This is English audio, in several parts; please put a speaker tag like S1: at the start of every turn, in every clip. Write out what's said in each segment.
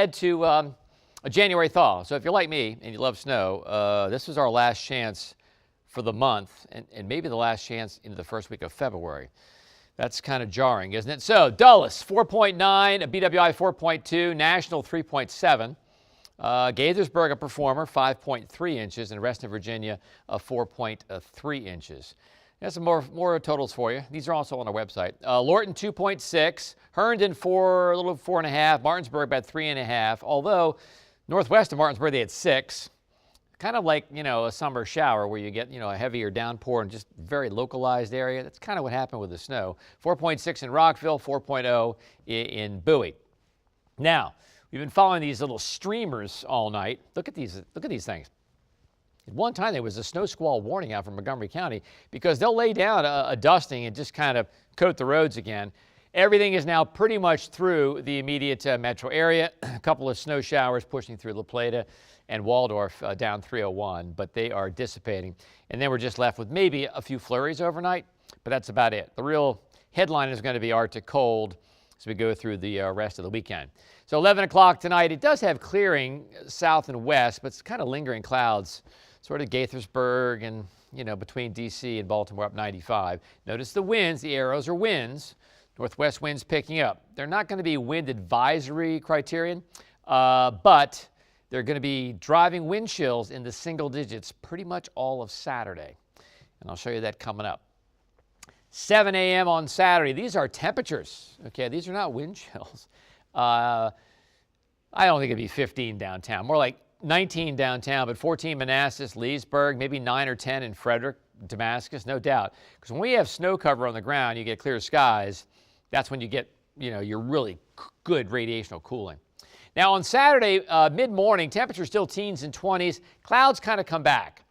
S1: To a January thaw. So if you're like me and you love snow, this is our last chance for the month and maybe the last chance into the first week of February. That's kind of jarring, isn't it? So Dulles, 4.9, a BWI 4.2, National 3.7. Gaithersburg, a performer, 5.3 inches, and Reston, Virginia, 4.3 inches. That's some more totals for you. These are also on our website. Lorton, 2.6. Herndon, a little 4.5. Martinsburg, about 3.5. Although northwest of Martinsburg, they had 6. Kind of like, a summer shower where you get, a heavier downpour in just very localized area. That's kind of what happened with the snow. 4.6 in Rockville, 4.0 in Bowie. Now, we've been following these little streamers all night. Look at these things. At one time, there was a snow squall warning out from Montgomery County because they'll lay down a dusting and just kind of coat the roads again. Everything is now pretty much through the immediate metro area. A couple of snow showers pushing through La Plata and Waldorf down 301, but they are dissipating. And then we're just left with maybe a few flurries overnight, but that's about it. The real headline is going to be Arctic cold as we go through the rest of the weekend. So 11 o'clock tonight, it does have clearing south and west, but it's kind of lingering clouds, sort of Gaithersburg and, between D.C. and Baltimore up 95. Notice the winds, the arrows are winds. Northwest winds picking up. They're not going to be wind advisory criterion, but they're going to be driving wind chills in the single digits pretty much all of Saturday. And I'll show you that coming up. 7 a.m. on Saturday. These are temperatures. Okay, these are not wind chills. I don't think it'd be 15 downtown. More like 19 downtown, but 14 Manassas, Leesburg, maybe 9 or 10 in Frederick, Damascus, no doubt. Because when we have snow cover on the ground, you get clear skies. That's when you get, your really good radiational cooling. Now on Saturday, mid-morning, temperatures still teens and 20s. Clouds kind of come back.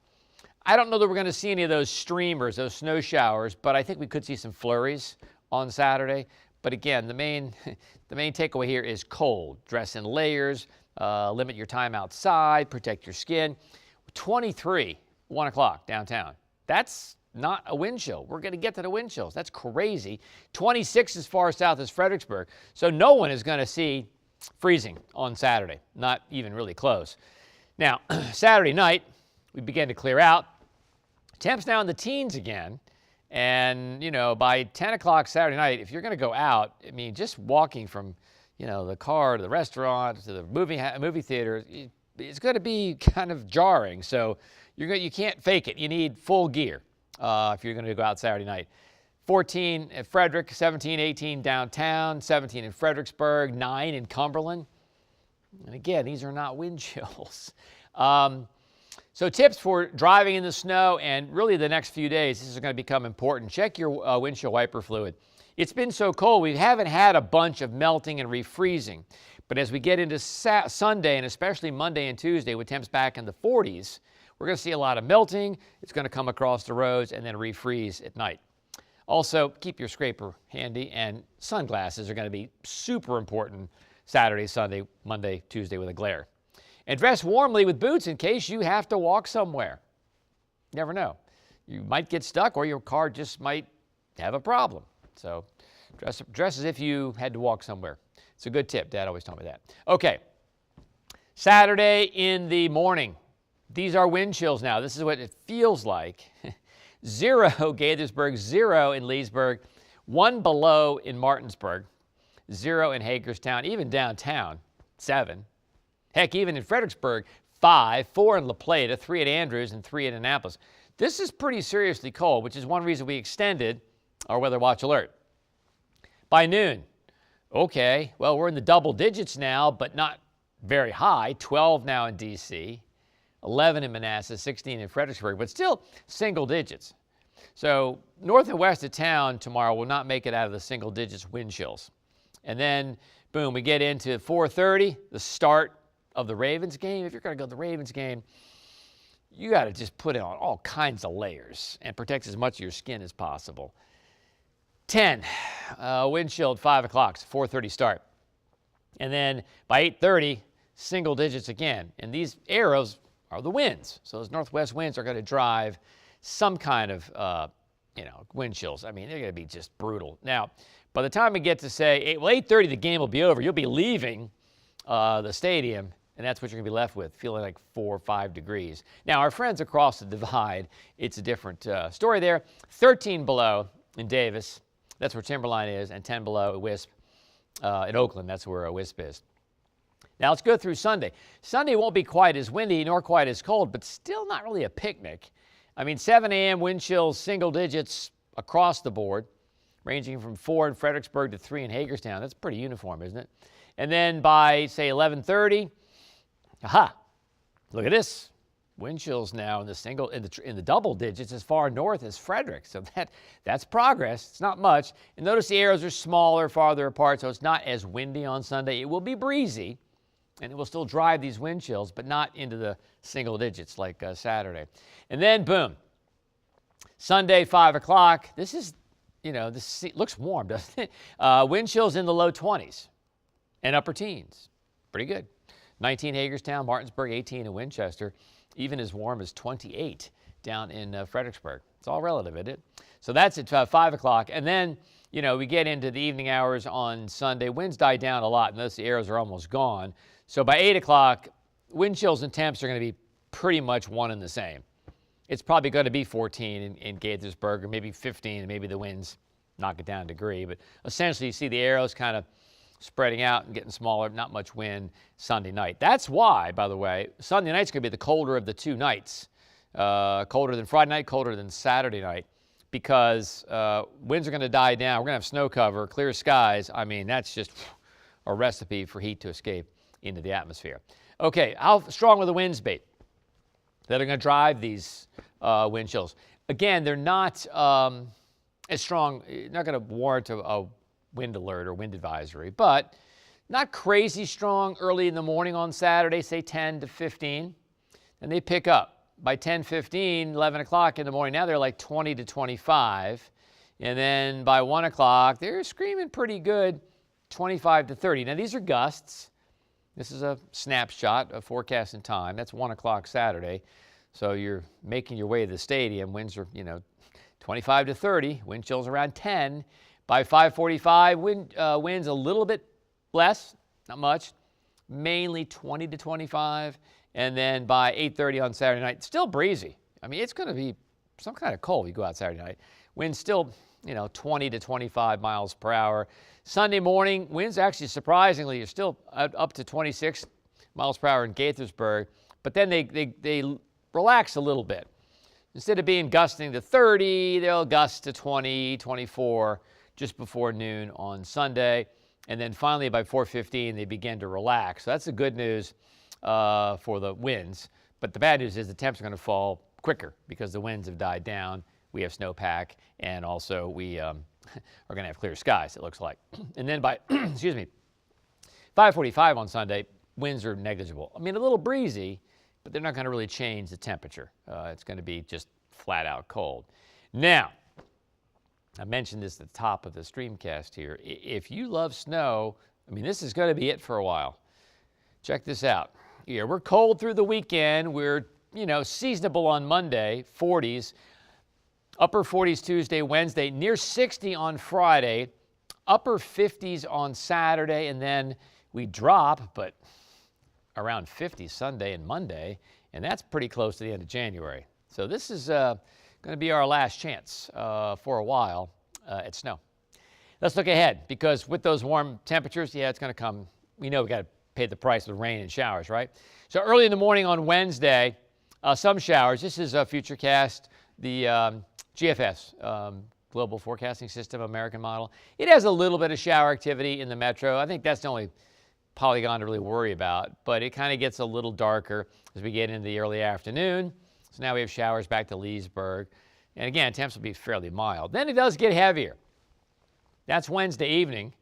S1: I don't know that we're going to see any of those streamers, those snow showers, but I think we could see some flurries on Saturday. But again, the main takeaway here is cold. Dress in layers, limit your time outside, protect your skin. 23, 1 o'clock downtown. That's not a wind chill. We're going to get to the wind chills. That's crazy. 26 as far south as Fredericksburg. So no one is going to see freezing on Saturday, not even really close. Now, Saturday night, we begin to clear out. Temps now in the teens again. And, by 10 o'clock Saturday night, if you're going to go out, just walking from, the car to the restaurant to the movie theater, it's going to be kind of jarring. So you can't fake it. You need full gear if you're going to go out Saturday night. 14 at Frederick, 17, 18 downtown, 17 in Fredericksburg, 9 in Cumberland. And again, these are not wind chills. So tips for driving in the snow and really the next few days, this is going to become important. Check your windshield wiper fluid. It's been so cold, we haven't had a bunch of melting and refreezing. But as we get into Sunday and especially Monday and Tuesday with temps back in the 40s, we're going to see a lot of melting. It's going to come across the roads and then refreeze at night. Also, keep your scraper handy, and sunglasses are going to be super important Saturday, Sunday, Monday, Tuesday with a glare. And dress warmly with boots in case you have to walk somewhere. You never know. You might get stuck or your car just might have a problem. So dress as if you had to walk somewhere. It's a good tip. Dad always told me that. Okay. Saturday in the morning. These are wind chills now. This is what it feels like. 0 Gaithersburg, 0 in Leesburg, 1 below in Martinsburg, 0 in Hagerstown, even downtown, 7. Heck, even in Fredericksburg, 5, 4 in La Plata, 3 at Andrews, and 3 at Annapolis. This is pretty seriously cold, which is one reason we extended our weather watch alert. By noon, okay, well, we're in the double digits now, but not very high. 12 now in D.C., 11 in Manassas, 16 in Fredericksburg, but still single digits. So north and west of town tomorrow will not make it out of the single digits wind chills. And then, boom, we get into 4:30, the start of the Ravens game. If you're going to go to the Ravens game, you got to just put on all kinds of layers and protect as much of your skin as possible. 10, wind chill at 5 o'clock, 4:30 start. And then by 8:30, single digits again. And these arrows are the winds. So those northwest winds are going to drive some kind of, wind chills. I mean, they're going to be just brutal. Now, by the time we get to say, 8:30, the game will be over. You'll be leaving the stadium, and that's what you're going to be left with, feeling like 4 or 5 degrees. Now, our friends across the divide, it's a different story there. 13 below in Davis, that's where Timberline is, and 10 below at Wisp. In Oakland, that's where Wisp is. Now, let's go through Sunday. Sunday won't be quite as windy nor quite as cold, but still not really a picnic. I mean, 7 a.m. wind chills, single digits across the board, ranging from 4 in Fredericksburg to 3 in Hagerstown. That's pretty uniform, isn't it? And then by, say, 11:30, look at this. Wind chills now in the double digits as far north as Frederick. So that's progress. It's not much. And notice the arrows are smaller, farther apart, so it's not as windy on Sunday. It will be breezy, and it will still drive these wind chills, but not into the single digits like Saturday. And then, boom, Sunday, 5 o'clock. This is, this looks warm, doesn't it? Wind chills in the low 20s and upper teens. Pretty good. 19 Hagerstown, Martinsburg, 18 in Winchester. Even as warm as 28 down in Fredericksburg. It's all relative, isn't it? So that's at 5 o'clock. And then, we get into the evening hours on Sunday. Winds die down a lot. Notice the arrows are almost gone. So by 8 o'clock, wind chills and temps are going to be pretty much one and the same. It's probably going to be 14 in Gaithersburg, or maybe 15, and maybe the winds knock it down a degree. But essentially, you see the arrows kind of spreading out and getting smaller, not much wind Sunday night. That's why, by the way, Sunday night's going to be the colder of the 2 nights. Colder than Friday night, colder than Saturday night, because winds are going to die down. We're going to have snow cover, clear skies. I mean, that's just a recipe for heat to escape into the atmosphere. Okay, how strong will the winds be that are going to drive these wind chills? Again, they're not as strong, not going to warrant a wind alert or wind advisory, but not crazy strong early in the morning on Saturday, say 10 to 15, and they pick up. By 10:15, 11 o'clock in the morning, now they're like 20 to 25, and then by 1 o'clock, they're screaming pretty good, 25 to 30. Now, these are gusts. This is a snapshot of forecast and time. That's 1 o'clock Saturday, so you're making your way to the stadium. Winds are, 25 to 30, wind chills around 10. By 5:45, winds a little bit less, not much, mainly 20 to 25. And then by 8:30 on Saturday night, still breezy. I mean, it's going to be some kind of cold. You go out Saturday night. Winds still, 20 to 25 miles per hour. Sunday morning, winds actually surprisingly are still up to 26 miles per hour in Gaithersburg. But then they relax a little bit. Instead of being gusting to 30, they'll gust to 20, 24. Just before noon on Sunday. And then finally by 4:15, they begin to relax. So that's the good news for the winds. But the bad news is the temps are going to fall quicker because the winds have died down. We have snowpack, and also we are going to have clear skies, it looks like. And then by, 5:45 on Sunday, winds are negligible. I mean, a little breezy, but they're not going to really change the temperature. It's going to be just flat out cold. Now, I mentioned this at the top of the streamcast here. If you love snow, I mean, this is going to be it for a while. Check this out. Yeah, we're cold through the weekend. We're, seasonable on Monday, 40s. Upper 40s Tuesday, Wednesday, near 60 on Friday. Upper 50s on Saturday, and then we drop, but around 50 Sunday and Monday, and that's pretty close to the end of January. So this is going to be our last chance for a while at snow. Let's look ahead, because with those warm temperatures, it's going to come. We know we got to pay the price with rain and showers, right? So early in the morning on Wednesday, some showers. This is a Futurecast, the GFS, Global Forecasting System, American model. It has a little bit of shower activity in the metro. I think that's the only polygon to really worry about, but it kind of gets a little darker as we get into the early afternoon. So now we have showers back to Leesburg. And again, temps will be fairly mild. Then it does get heavier. That's Wednesday evening.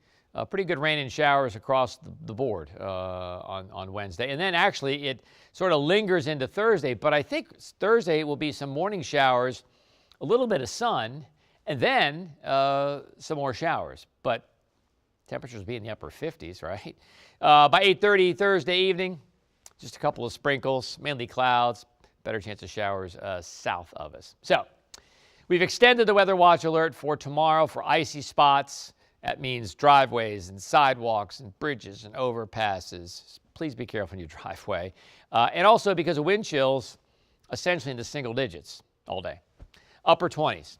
S1: Pretty good rain and showers across the board on Wednesday. And then actually it sort of lingers into Thursday. But I think Thursday will be some morning showers, a little bit of sun, and then some more showers. But temperatures will be in the upper 50s, right? By 8:30 Thursday evening, just a couple of sprinkles, mainly clouds. Better chance of showers south of us. So we've extended the weather watch alert for tomorrow for icy spots That means driveways and sidewalks and bridges and overpasses. Please be careful in your driveway. And also because of wind chills, essentially in the single digits all day. Upper 20s.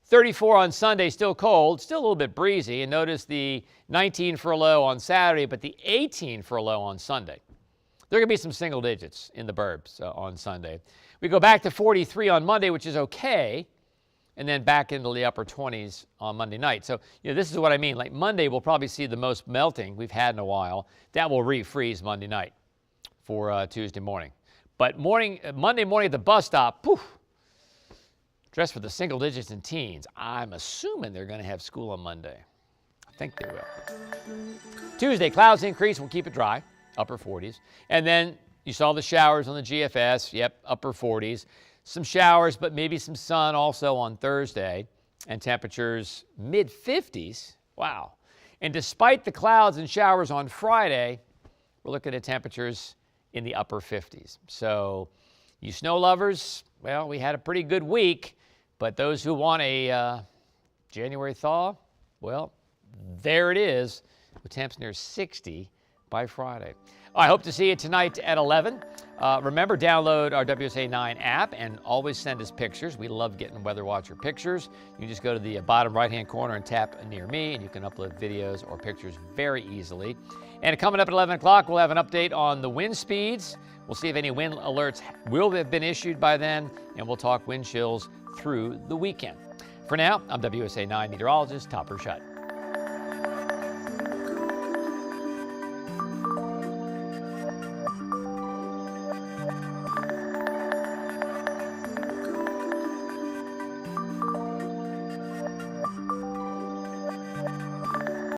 S1: 34 on Sunday, still cold, still a little bit breezy. And notice the 19 for a low on Saturday, but the 18 for a low on Sunday. There are going to be some single digits in the burbs on Sunday. We go back to 43 on Monday, which is okay, and then back into the upper 20s on Monday night. So, this is what I mean. Like Monday, we'll probably see the most melting we've had in a while. That will refreeze Monday night for Tuesday morning. But Monday morning at the bus stop, poof, dress for the single digits and teens. I'm assuming they're going to have school on Monday. I think they will. Tuesday, clouds increase. We'll keep it dry, upper 40s. And then you saw the showers on the GFS. Yep, upper 40s. Some showers, but maybe some sun also on Thursday. And temperatures mid-50s. Wow. And despite the clouds and showers on Friday, we're looking at temperatures in the upper 50s. So you snow lovers, well, we had a pretty good week. But those who want a January thaw, well, there it is, with temps near 60 by Friday. I hope to see you tonight at 11. Remember, download our WSA 9 app and always send us pictures. We love getting Weather Watcher pictures. You can just go to the bottom right-hand corner and tap Near Me, and you can upload videos or pictures very easily. And coming up at 11 o'clock, we'll have an update on the wind speeds. We'll see if any wind alerts will have been issued by then, and we'll talk wind chills through the weekend. For now, I'm WSA 9 meteorologist Topper Shutt.